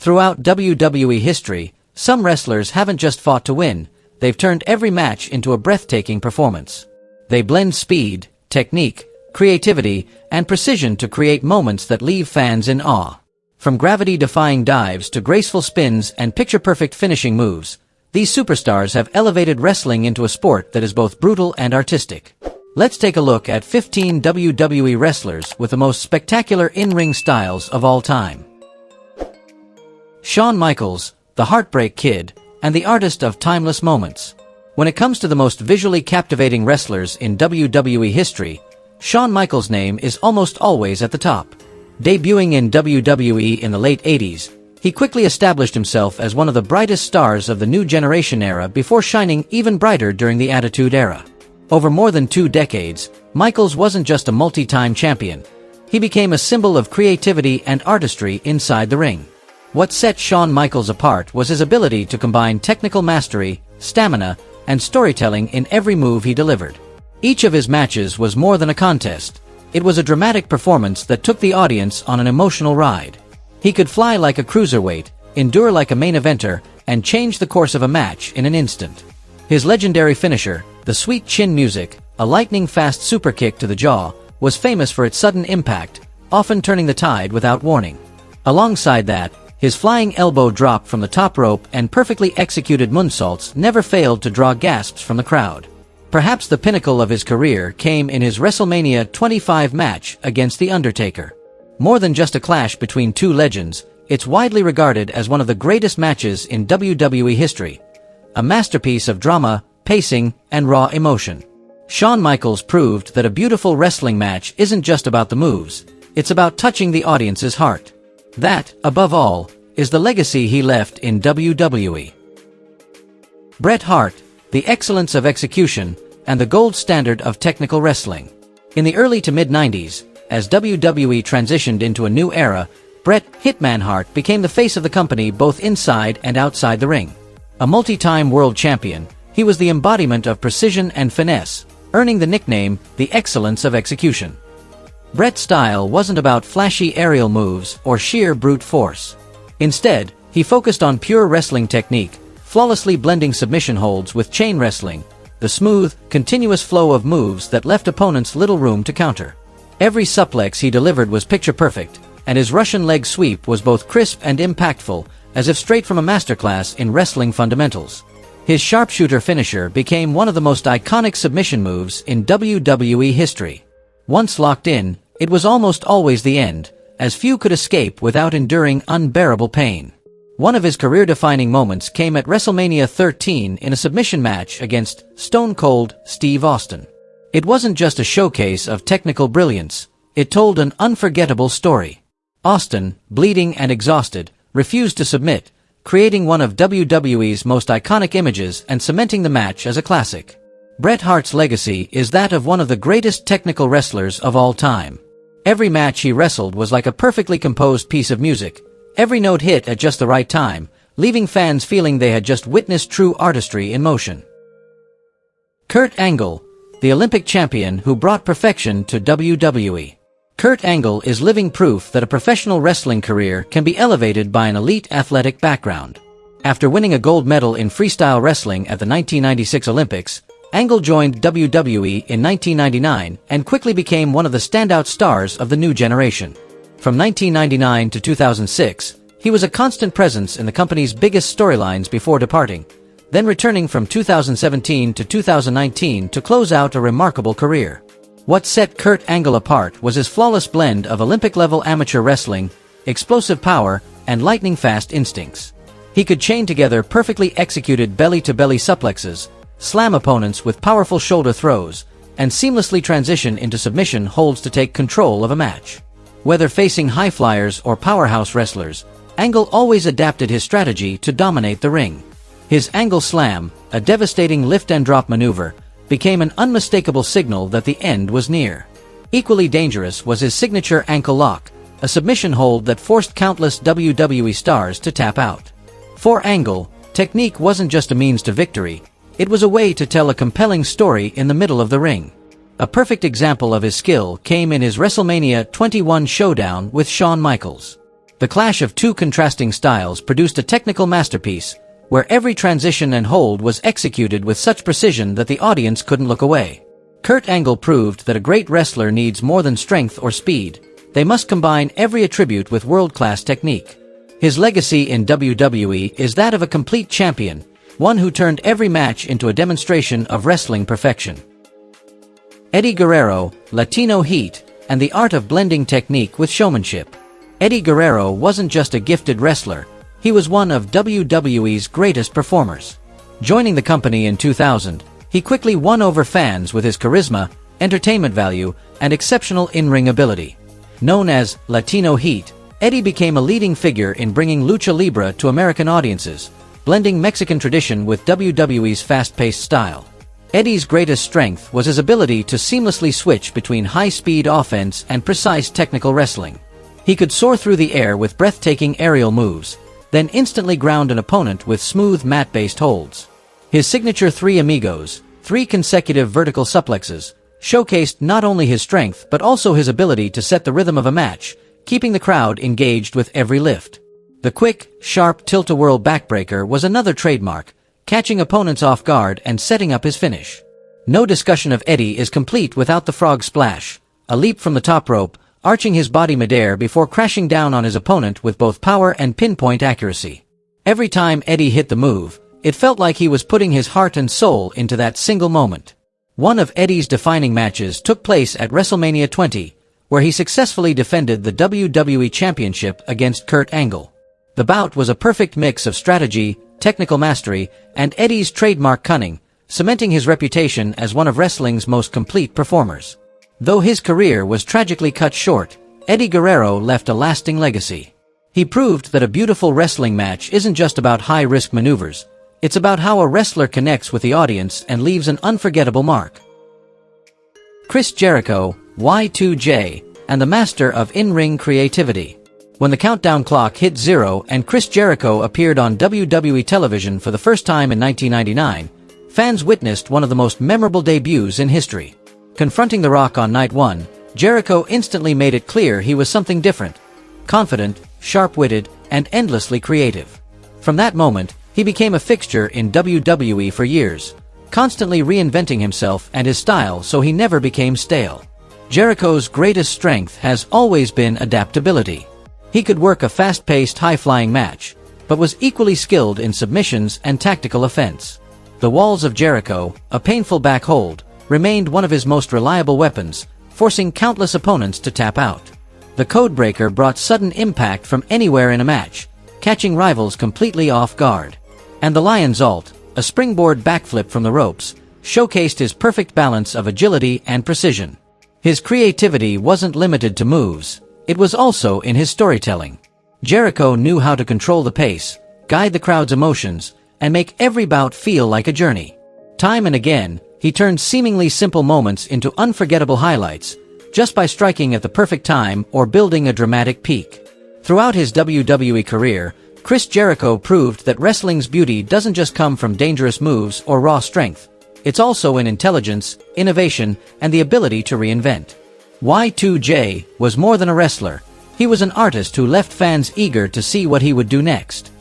Throughout WWE history, some wrestlers haven't just fought to win, they've turned every match into a breathtaking performance. They blend speed, technique, creativity, and precision to create moments that leave fans in awe. From gravity-defying dives to graceful spins and picture-perfect finishing moves, these superstars have elevated wrestling into a sport that is both brutal and artistic. Let's take a look at 15 WWE wrestlers with the most spectacular in-ring styles of all time. Shawn Michaels, the Heartbreak Kid, and the artist of timeless moments. When it comes to the most visually captivating wrestlers in WWE history, Shawn Michaels' name is almost always at the top. Debuting in WWE in the late 80s, he quickly established himself as one of the brightest stars of the new generation era before shining even brighter during the Attitude Era. Over more than 2 decades, Michaels wasn't just a multi-time champion. He became a symbol of creativity and artistry inside the ring. What set Shawn Michaels apart was his ability to combine technical mastery, stamina, and storytelling in every move he delivered. Each of his matches was more than a contest. It was a dramatic performance that took the audience on an emotional ride. He could fly like a cruiserweight, endure like a main eventer, and change the course of a match in an instant. His legendary finisher, the sweet chin music, a lightning-fast superkick to the jaw, was famous for its sudden impact, often turning the tide without warning. Alongside that, his flying elbow drop from the top rope and perfectly executed moonsaults never failed to draw gasps from the crowd. Perhaps the pinnacle of his career came in his WrestleMania 25 match against The Undertaker. More than just a clash between two legends, it's widely regarded as one of the greatest matches in WWE history. A masterpiece of drama, pacing, and raw emotion. Shawn Michaels proved that a beautiful wrestling match isn't just about the moves, it's about touching the audience's heart. That, above all, is the legacy he left in WWE. Bret Hart, the excellence of execution, and the gold standard of technical wrestling. In the early to mid-90s, as WWE transitioned into a new era, Bret "Hitman" Hart became the face of the company both inside and outside the ring. A multi-time world champion, he was the embodiment of precision and finesse, earning the nickname, the excellence of execution. Bret's style wasn't about flashy aerial moves or sheer brute force. Instead, he focused on pure wrestling technique, flawlessly blending submission holds with chain wrestling, the smooth, continuous flow of moves that left opponents little room to counter. Every suplex he delivered was picture-perfect, and his Russian leg sweep was both crisp and impactful, as if straight from a masterclass in wrestling fundamentals. His sharpshooter finisher became one of the most iconic submission moves in WWE history. Once locked in, it was almost always the end, as few could escape without enduring unbearable pain. One of his career-defining moments came at WrestleMania 13 in a submission match against Stone Cold Steve Austin. It wasn't just a showcase of technical brilliance, it told an unforgettable story. Austin, bleeding and exhausted, refused to submit, creating one of WWE's most iconic images and cementing the match as a classic. Bret Hart's legacy is that of one of the greatest technical wrestlers of all time. Every match he wrestled was like a perfectly composed piece of music, every note hit at just the right time, leaving fans feeling they had just witnessed true artistry in motion. Kurt Angle, the Olympic champion who brought perfection to WWE. Kurt Angle is living proof that a professional wrestling career can be elevated by an elite athletic background. After winning a gold medal in freestyle wrestling at the 1996 Olympics, Angle joined WWE in 1999 and quickly became one of the standout stars of the new generation. From 1999 to 2006, he was a constant presence in the company's biggest storylines before departing, then returning from 2017 to 2019 to close out a remarkable career. What set Kurt Angle apart was his flawless blend of Olympic-level amateur wrestling, explosive power, and lightning-fast instincts. He could chain together perfectly executed belly-to-belly suplexes, slam opponents with powerful shoulder throws, and seamlessly transition into submission holds to take control of a match. Whether facing high flyers or powerhouse wrestlers, Angle always adapted his strategy to dominate the ring. His Angle Slam, a devastating lift-and-drop maneuver, became an unmistakable signal that the end was near. Equally dangerous was his signature ankle lock, a submission hold that forced countless WWE stars to tap out. For Angle, technique wasn't just a means to victory, it was a way to tell a compelling story in the middle of the ring. A perfect example of his skill came in his WrestleMania 21 showdown with Shawn Michaels. The clash of two contrasting styles produced a technical masterpiece, where every transition and hold was executed with such precision that the audience couldn't look away. Kurt Angle proved that a great wrestler needs more than strength or speed. They must combine every attribute with world-class technique. His legacy in WWE is that of a complete champion, one who turned every match into a demonstration of wrestling perfection. Eddie Guerrero, Latino Heat, and the art of blending technique with showmanship. Eddie Guerrero wasn't just a gifted wrestler, he was one of WWE's greatest performers. Joining the company in 2000, he quickly won over fans with his charisma, entertainment value, and exceptional in-ring ability. Known as Latino Heat, Eddie became a leading figure in bringing lucha libre to American audiences, blending Mexican tradition with WWE's fast-paced style. Eddie's greatest strength was his ability to seamlessly switch between high-speed offense and precise technical wrestling. He could soar through the air with breathtaking aerial moves, then instantly ground an opponent with smooth mat-based holds. His signature Three Amigos, 3 consecutive vertical suplexes, showcased not only his strength but also his ability to set the rhythm of a match, keeping the crowd engaged with every lift. The quick, sharp tilt-a-whirl backbreaker was another trademark, catching opponents off guard and setting up his finish. No discussion of Eddie is complete without the frog splash, a leap from the top rope, arching his body midair before crashing down on his opponent with both power and pinpoint accuracy. Every time Eddie hit the move, it felt like he was putting his heart and soul into that single moment. One of Eddie's defining matches took place at WrestleMania 20, where he successfully defended the WWE Championship against Kurt Angle. The bout was a perfect mix of strategy, technical mastery, and Eddie's trademark cunning, cementing his reputation as one of wrestling's most complete performers. Though his career was tragically cut short, Eddie Guerrero left a lasting legacy. He proved that a beautiful wrestling match isn't just about high-risk maneuvers, it's about how a wrestler connects with the audience and leaves an unforgettable mark. Chris Jericho, Y2J, and the master of in-ring creativity. When the countdown clock hit 0 and Chris Jericho appeared on WWE television for the first time in 1999, fans witnessed one of the most memorable debuts in history. Confronting The Rock on night 1, Jericho instantly made it clear he was something different. Confident, sharp-witted, and endlessly creative. From that moment, he became a fixture in WWE for years, constantly reinventing himself and his style so he never became stale. Jericho's greatest strength has always been adaptability. He could work a fast-paced, high-flying match, but was equally skilled in submissions and tactical offense. The walls of Jericho, a painful back hold, remained one of his most reliable weapons, forcing countless opponents to tap out. The codebreaker brought sudden impact from anywhere in a match, catching rivals completely off guard. And the Lion's Ult, a springboard backflip from the ropes, showcased his perfect balance of agility and precision. His creativity wasn't limited to moves, it was also in his storytelling. Jericho knew how to control the pace, guide the crowd's emotions, and make every bout feel like a journey. Time and again, he turned seemingly simple moments into unforgettable highlights, just by striking at the perfect time or building a dramatic peak. Throughout his WWE career, Chris Jericho proved that wrestling's beauty doesn't just come from dangerous moves or raw strength. It's also in intelligence, innovation, and the ability to reinvent. Y2J was more than a wrestler. He was an artist who left fans eager to see what he would do next.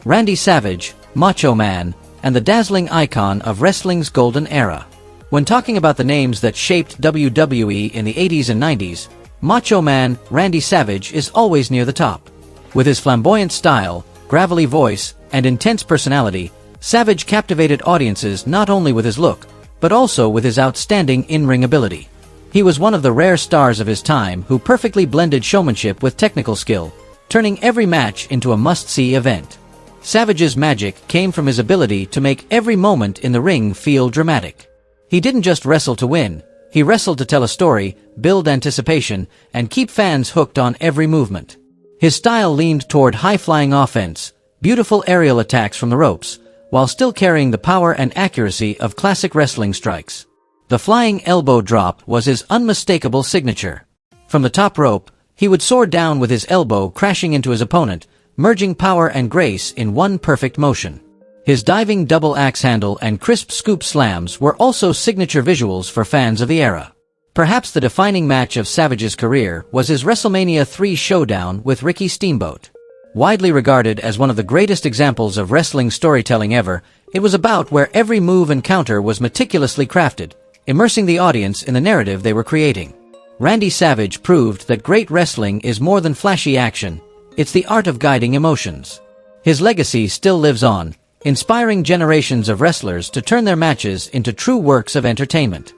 Randy Savage, Macho Man, and the dazzling icon of wrestling's golden era. When talking about the names that shaped WWE in the 80s and 90s, Macho Man Randy Savage is always near the top. With his flamboyant style, gravelly voice, and intense personality, Savage captivated audiences not only with his look, but also with his outstanding in-ring ability. He was one of the rare stars of his time who perfectly blended showmanship with technical skill, turning every match into a must-see event. Savage's magic came from his ability to make every moment in the ring feel dramatic. He didn't just wrestle to win, he wrestled to tell a story, build anticipation, and keep fans hooked on every movement. His style leaned toward high-flying offense, beautiful aerial attacks from the ropes, while still carrying the power and accuracy of classic wrestling strikes. The flying elbow drop was his unmistakable signature. From the top rope, he would soar down with his elbow crashing into his opponent, merging power and grace in one perfect motion. His diving double axe handle and crisp scoop slams were also signature visuals for fans of the era. Perhaps the defining match of Savage's career was his WrestleMania 3 showdown with Ricky Steamboat. Widely regarded as one of the greatest examples of wrestling storytelling ever, it was a bout where every move and counter was meticulously crafted, immersing the audience in the narrative they were creating. Randy Savage proved that great wrestling is more than flashy action, it's the art of guiding emotions. His legacy still lives on, inspiring generations of wrestlers to turn their matches into true works of entertainment.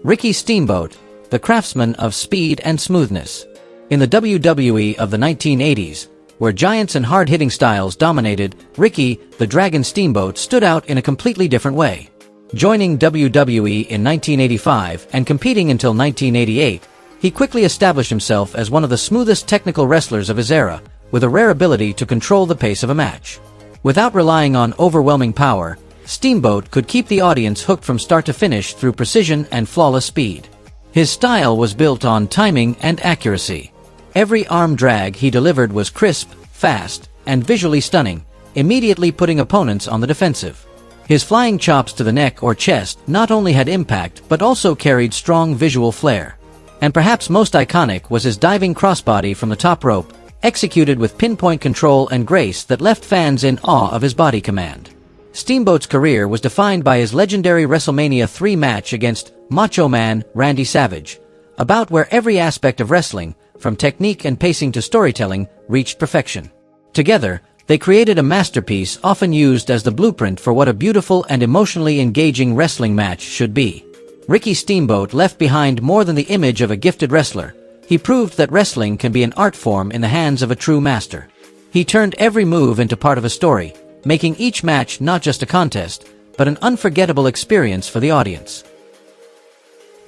Ricky Steamboat, the craftsman of speed and smoothness. In the WWE of the 1980s, where giants and hard-hitting styles dominated, Ricky, the Dragon Steamboat stood out in a completely different way. Joining WWE in 1985 and competing until 1988, he quickly established himself as one of the smoothest technical wrestlers of his era, with a rare ability to control the pace of a match. Without relying on overwhelming power, Steamboat could keep the audience hooked from start to finish through precision and flawless speed. His style was built on timing and accuracy. Every arm drag he delivered was crisp, fast, and visually stunning, immediately putting opponents on the defensive. His flying chops to the neck or chest not only had impact but also carried strong visual flair. And perhaps most iconic was his diving crossbody from the top rope, executed with pinpoint control and grace that left fans in awe of his body command. Steamboat's career was defined by his legendary WrestleMania 3 match against Macho Man Randy Savage, a bout where every aspect of wrestling, from technique and pacing to storytelling, reached perfection. Together, they created a masterpiece often used as the blueprint for what a beautiful and emotionally engaging wrestling match should be. Ricky Steamboat left behind more than the image of a gifted wrestler. He proved that wrestling can be an art form in the hands of a true master. He turned every move into part of a story, making each match not just a contest, but an unforgettable experience for the audience.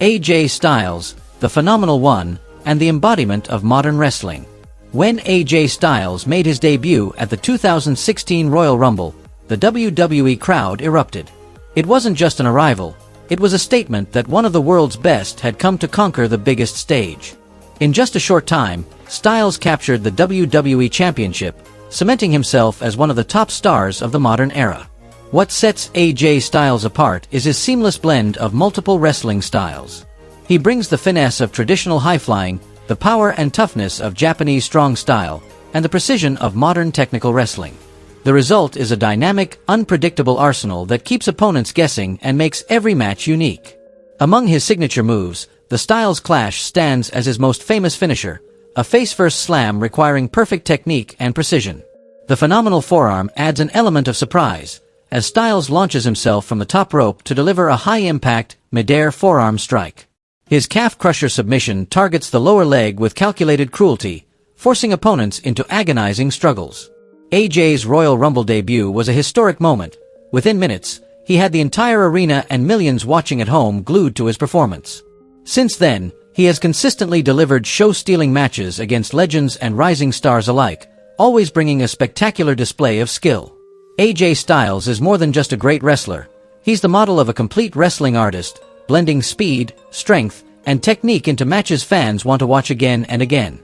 AJ Styles, the Phenomenal One, and the embodiment of modern wrestling. When AJ Styles made his debut at the 2016 Royal Rumble, the WWE crowd erupted. It wasn't just an arrival, it was a statement that one of the world's best had come to conquer the biggest stage. In just a short time, Styles captured the WWE Championship, cementing himself as one of the top stars of the modern era. What sets AJ Styles apart is his seamless blend of multiple wrestling styles. He brings the finesse of traditional high-flying, the power and toughness of Japanese strong style, and the precision of modern technical wrestling. The result is a dynamic, unpredictable arsenal that keeps opponents guessing and makes every match unique. Among his signature moves, the Styles Clash stands as his most famous finisher, a face-first slam requiring perfect technique and precision. The phenomenal forearm adds an element of surprise, as Styles launches himself from the top rope to deliver a high-impact, mid-air forearm strike. His calf crusher submission targets the lower leg with calculated cruelty, forcing opponents into agonizing struggles. AJ's Royal Rumble debut was a historic moment. Within minutes, he had the entire arena and millions watching at home glued to his performance. Since then, he has consistently delivered show-stealing matches against legends and rising stars alike, always bringing a spectacular display of skill. AJ Styles is more than just a great wrestler. He's the model of a complete wrestling artist, blending speed, strength, and technique into matches fans want to watch again and again.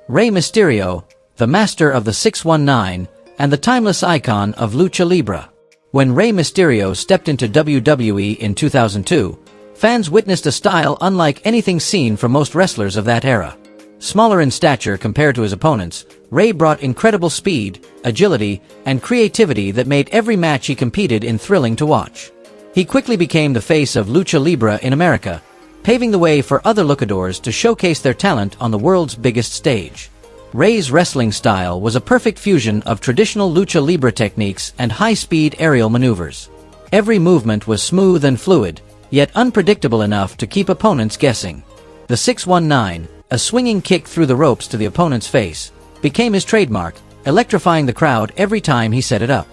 Rey Mysterio, the master of the 619, and the timeless icon of Lucha Libre. When Rey Mysterio stepped into WWE in 2002, fans witnessed a style unlike anything seen from most wrestlers of that era. Smaller in stature compared to his opponents, Rey brought incredible speed, agility, and creativity that made every match he competed in thrilling to watch. He quickly became the face of Lucha Libre in America, paving the way for other luchadors to showcase their talent on the world's biggest stage. Rey's wrestling style was a perfect fusion of traditional Lucha Libre techniques and high-speed aerial maneuvers. Every movement was smooth and fluid, yet unpredictable enough to keep opponents guessing. The 619, a swinging kick through the ropes to the opponent's face, became his trademark, electrifying the crowd every time he set it up.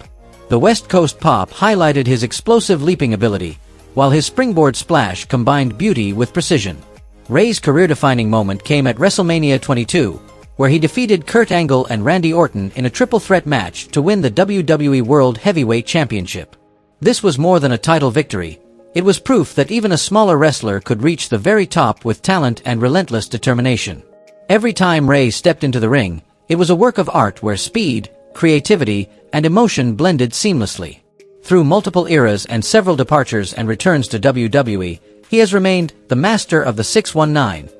The West Coast Pop highlighted his explosive leaping ability, while his springboard splash combined beauty with precision. Rey's career-defining moment came at WrestleMania 22, where he defeated Kurt Angle and Randy Orton in a triple-threat match to win the WWE World Heavyweight Championship. This was more than a title victory. It was proof that even a smaller wrestler could reach the very top with talent and relentless determination. Every time Rey stepped into the ring, it was a work of art where speed, creativity, and emotion blended seamlessly. Through multiple eras and several departures and returns to WWE, he has remained the master of the 619,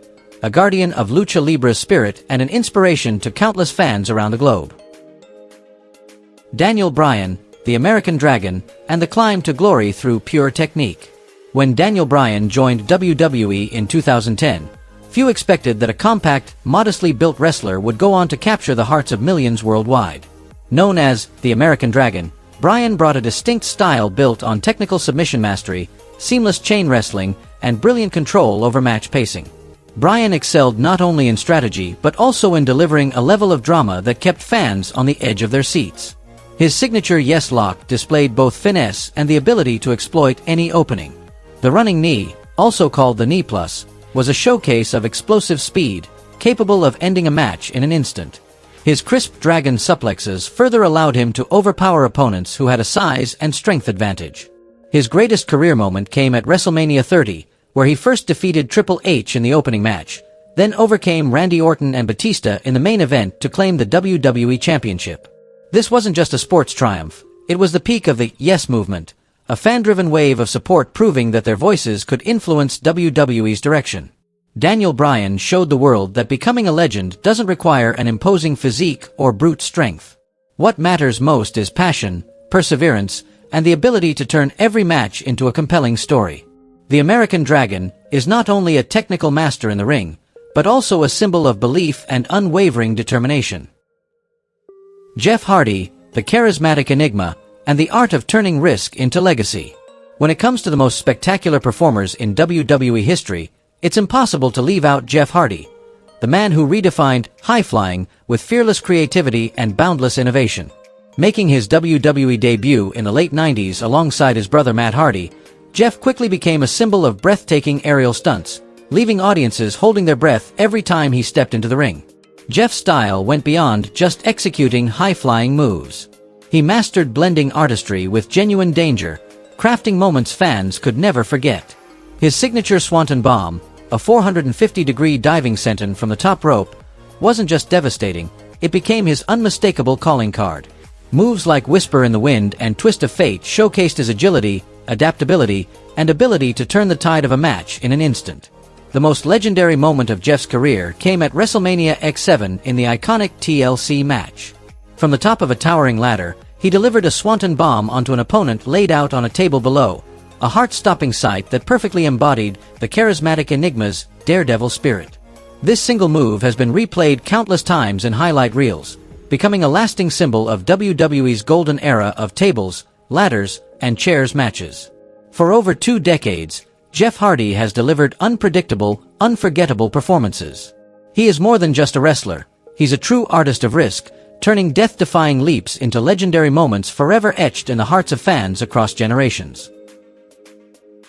a guardian of lucha libra's spirit and an inspiration to countless fans around the globe. Daniel Bryan, the American Dragon, and the climb to glory through pure technique. When Daniel Bryan joined WWE in 2010, few expected that a compact, modestly built wrestler would go on to capture the hearts of millions worldwide. Known as the American Dragon, Bryan brought a distinct style built on technical submission mastery, seamless chain wrestling, and brilliant control over match pacing. Bryan excelled not only in strategy but also in delivering a level of drama that kept fans on the edge of their seats. His signature yes lock displayed both finesse and the ability to exploit any opening. The running knee, also called the knee plus, was a showcase of explosive speed, capable of ending a match in an instant. His crisp dragon suplexes further allowed him to overpower opponents who had a size and strength advantage. His greatest career moment came at WrestleMania 30, where he first defeated Triple H in the opening match, then overcame Randy Orton and Batista in the main event to claim the WWE Championship. This wasn't just a sports triumph, it was the peak of the Yes movement, a fan-driven wave of support proving that their voices could influence WWE's direction. Daniel Bryan showed the world that becoming a legend doesn't require an imposing physique or brute strength. What matters most is passion, perseverance, and the ability to turn every match into a compelling story. The American Dragon is not only a technical master in the ring, but also a symbol of belief and unwavering determination. Jeff Hardy, the charismatic enigma, and the art of turning risk into legacy. When it comes to the most spectacular performers in WWE history, it's impossible to leave out Jeff Hardy, the man who redefined high-flying with fearless creativity and boundless innovation. Making his WWE debut in the late 90s alongside his brother Matt Hardy, Jeff quickly became a symbol of breathtaking aerial stunts, leaving audiences holding their breath every time he stepped into the ring. Jeff's style went beyond just executing high-flying moves. He mastered blending artistry with genuine danger, crafting moments fans could never forget. His signature Swanton Bomb, a 450-degree diving senton from the top rope, wasn't just devastating, it became his unmistakable calling card. Moves like Whisper in the Wind and Twist of Fate showcased his agility, adaptability, and ability to turn the tide of a match in an instant. The most legendary moment of Jeff's career came at WrestleMania X7 in the iconic TLC match. From the top of a towering ladder, he delivered a Swanton Bomb onto an opponent laid out on a table below, a heart-stopping sight that perfectly embodied the charismatic Enigma's daredevil spirit. This single move has been replayed countless times in highlight reels, becoming a lasting symbol of WWE's golden era of tables, ladders, and chairs matches. For over 2 decades, Jeff Hardy has delivered unpredictable, unforgettable performances. He is more than just a wrestler, he's a true artist of risk, turning death-defying leaps into legendary moments forever etched in the hearts of fans across generations.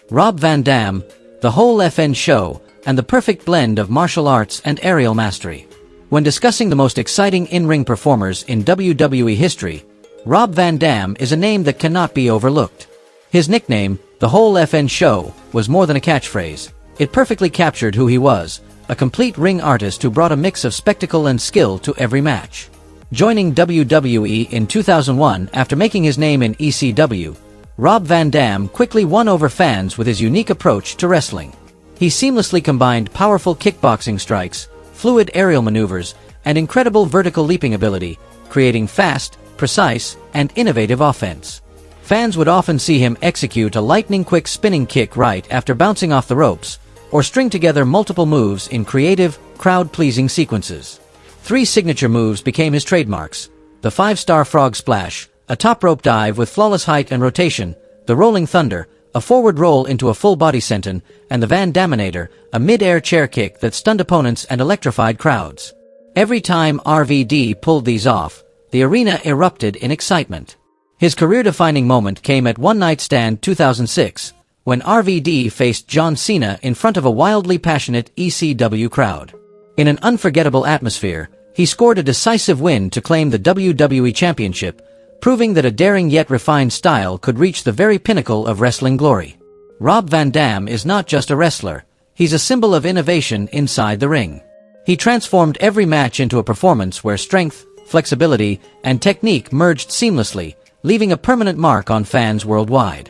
Rob Van Dam, the whole FN show, and the perfect blend of martial arts and aerial mastery. When discussing the most exciting in-ring performers in WWE history, Rob Van Dam is a name that cannot be overlooked. His nickname, the whole FN show, was more than a catchphrase. It perfectly captured who he was, a complete ring artist who brought a mix of spectacle and skill to every match. Joining WWE in 2001 after making his name in ECW, Rob Van Dam quickly won over fans with his unique approach to wrestling. He seamlessly combined powerful kickboxing strikes, fluid aerial maneuvers, and incredible vertical leaping ability, creating fast, precise, and innovative offense. Fans would often see him execute a lightning-quick spinning kick right after bouncing off the ropes, or string together multiple moves in creative, crowd-pleasing sequences. 3 signature moves became his trademarks: the 5-star frog splash, a top rope dive with flawless height and rotation, the rolling thunder, a forward roll into a full body senton, and the Van Daminator, a mid-air chair kick that stunned opponents and electrified crowds. Every time RVD pulled these off, the arena erupted in excitement. His career-defining moment came at One Night Stand 2006, when RVD faced John Cena in front of a wildly passionate ECW crowd. In an unforgettable atmosphere, he scored a decisive win to claim the WWE Championship, proving that a daring yet refined style could reach the very pinnacle of wrestling glory. Rob Van Dam is not just a wrestler, he's a symbol of innovation inside the ring. He transformed every match into a performance where strength, flexibility, and technique merged seamlessly, leaving a permanent mark on fans worldwide.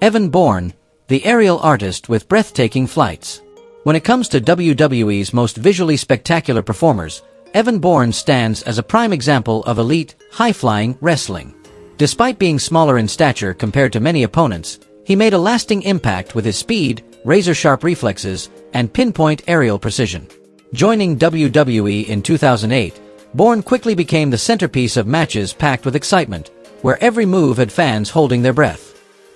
Evan Bourne, the aerial artist with breathtaking flights. When it comes to WWE's most visually spectacular performers, Bourne stands as a prime example of elite, high-flying wrestling. Despite being smaller in stature compared to many opponents, he made a lasting impact with his speed, razor-sharp reflexes, and pinpoint aerial precision. Joining WWE in 2008, Bourne quickly became the centerpiece of matches packed with excitement, where every move had fans holding their breath.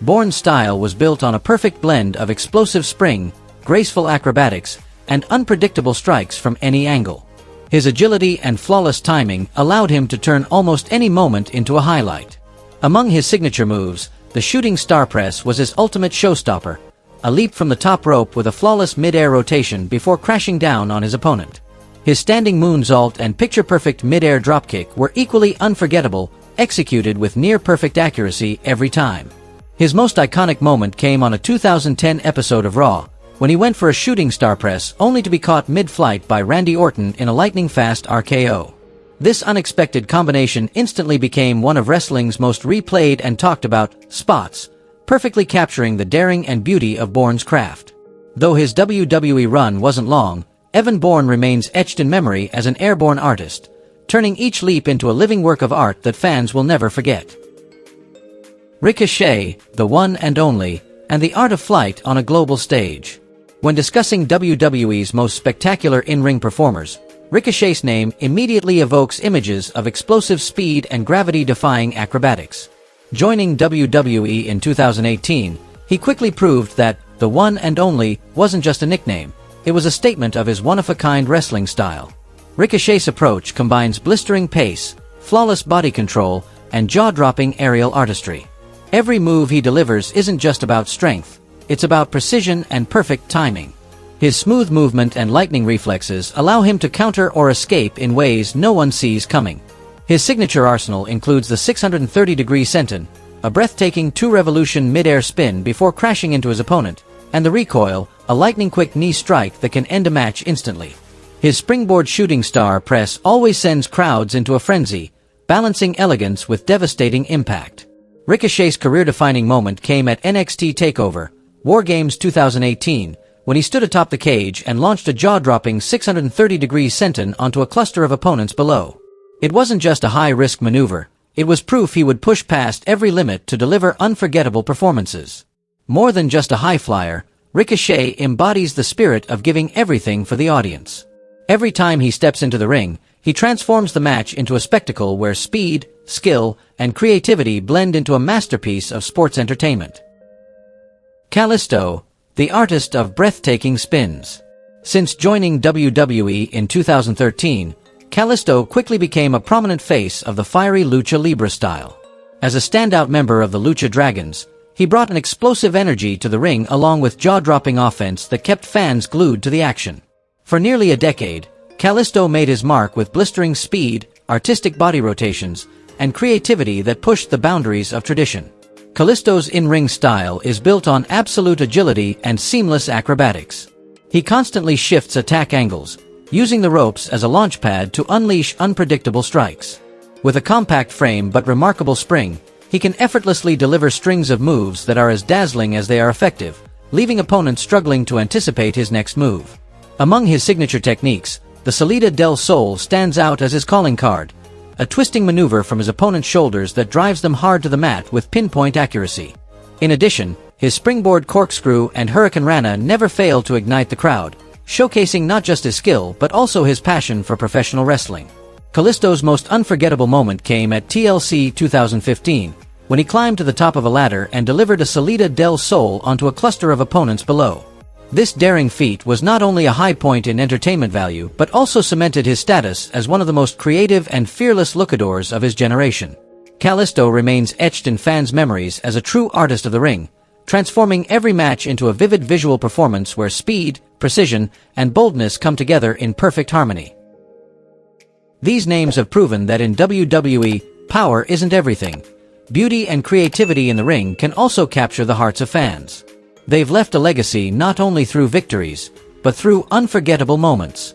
Bourne's style was built on a perfect blend of explosive spring, graceful acrobatics, and unpredictable strikes from any angle. His agility and flawless timing allowed him to turn almost any moment into a highlight. Among his signature moves, the shooting star press was his ultimate showstopper, a leap from the top rope with a flawless mid-air rotation before crashing down on his opponent. His standing moonsault and picture-perfect mid-air dropkick were equally unforgettable, executed with near-perfect accuracy every time. His most iconic moment came on a 2010 episode of Raw, when he went for a shooting star press only to be caught mid-flight by Randy Orton in a lightning-fast RKO. This unexpected combination instantly became one of wrestling's most replayed and talked about spots, perfectly capturing the daring and beauty of Bourne's craft. Though his WWE run wasn't long, Bourne remains etched in memory as an airborne artist, turning each leap into a living work of art that fans will never forget. Ricochet, the one and only, and the art of flight on a global stage. When discussing WWE's most spectacular in-ring performers, Ricochet's name immediately evokes images of explosive speed and gravity-defying acrobatics. Joining WWE in 2018, he quickly proved that the one and only wasn't just a nickname, it was a statement of his one-of-a-kind wrestling style. Ricochet's approach combines blistering pace, flawless body control, and jaw-dropping aerial artistry. Every move he delivers isn't just about strength, it's about precision and perfect timing. His smooth movement and lightning reflexes allow him to counter or escape in ways no one sees coming. His signature arsenal includes the 630-degree senton, a breathtaking two-revolution mid-air spin before crashing into his opponent, and the recoil, a lightning-quick knee strike that can end a match instantly. His springboard shooting star press always sends crowds into a frenzy, balancing elegance with devastating impact. Ricochet's career-defining moment came at NXT TakeOver, War Games 2018, when he stood atop the cage and launched a jaw-dropping 630-degree senton onto a cluster of opponents below. It wasn't just a high-risk maneuver, it was proof he would push past every limit to deliver unforgettable performances. More than just a high flyer, Ricochet embodies the spirit of giving everything for the audience. Every time he steps into the ring, he transforms the match into a spectacle where speed, skill, and creativity blend into a masterpiece of sports entertainment. Kalisto, the artist of breathtaking spins. Since joining WWE in 2013, Kalisto quickly became a prominent face of the fiery Lucha Libre style. As a standout member of the Lucha Dragons, he brought an explosive energy to the ring along with jaw-dropping offense that kept fans glued to the action. For nearly a decade, Kalisto made his mark with blistering speed, artistic body rotations, and creativity that pushed the boundaries of tradition. Kalisto's in-ring style is built on absolute agility and seamless acrobatics. He constantly shifts attack angles, using the ropes as a launch pad to unleash unpredictable strikes. With a compact frame but remarkable spring, he can effortlessly deliver strings of moves that are as dazzling as they are effective, leaving opponents struggling to anticipate his next move. Among his signature techniques, the Salida del Sol stands out as his calling card, a twisting maneuver from his opponent's shoulders that drives them hard to the mat with pinpoint accuracy. In addition, his springboard corkscrew and Hurricane Rana never fail to ignite the crowd, showcasing not just his skill but also his passion for professional wrestling. Kalisto's most unforgettable moment came at TLC 2015, when he climbed to the top of a ladder and delivered a Salida del Sol onto a cluster of opponents below. This daring feat was not only a high point in entertainment value but also cemented his status as one of the most creative and fearless luchadors of his generation. Kalisto remains etched in fans' memories as a true artist of the ring, transforming every match into a vivid visual performance where speed, precision, and boldness come together in perfect harmony. These names have proven that in WWE, power isn't everything. Beauty and creativity in the ring can also capture the hearts of fans. They've left a legacy not only through victories, but through unforgettable moments.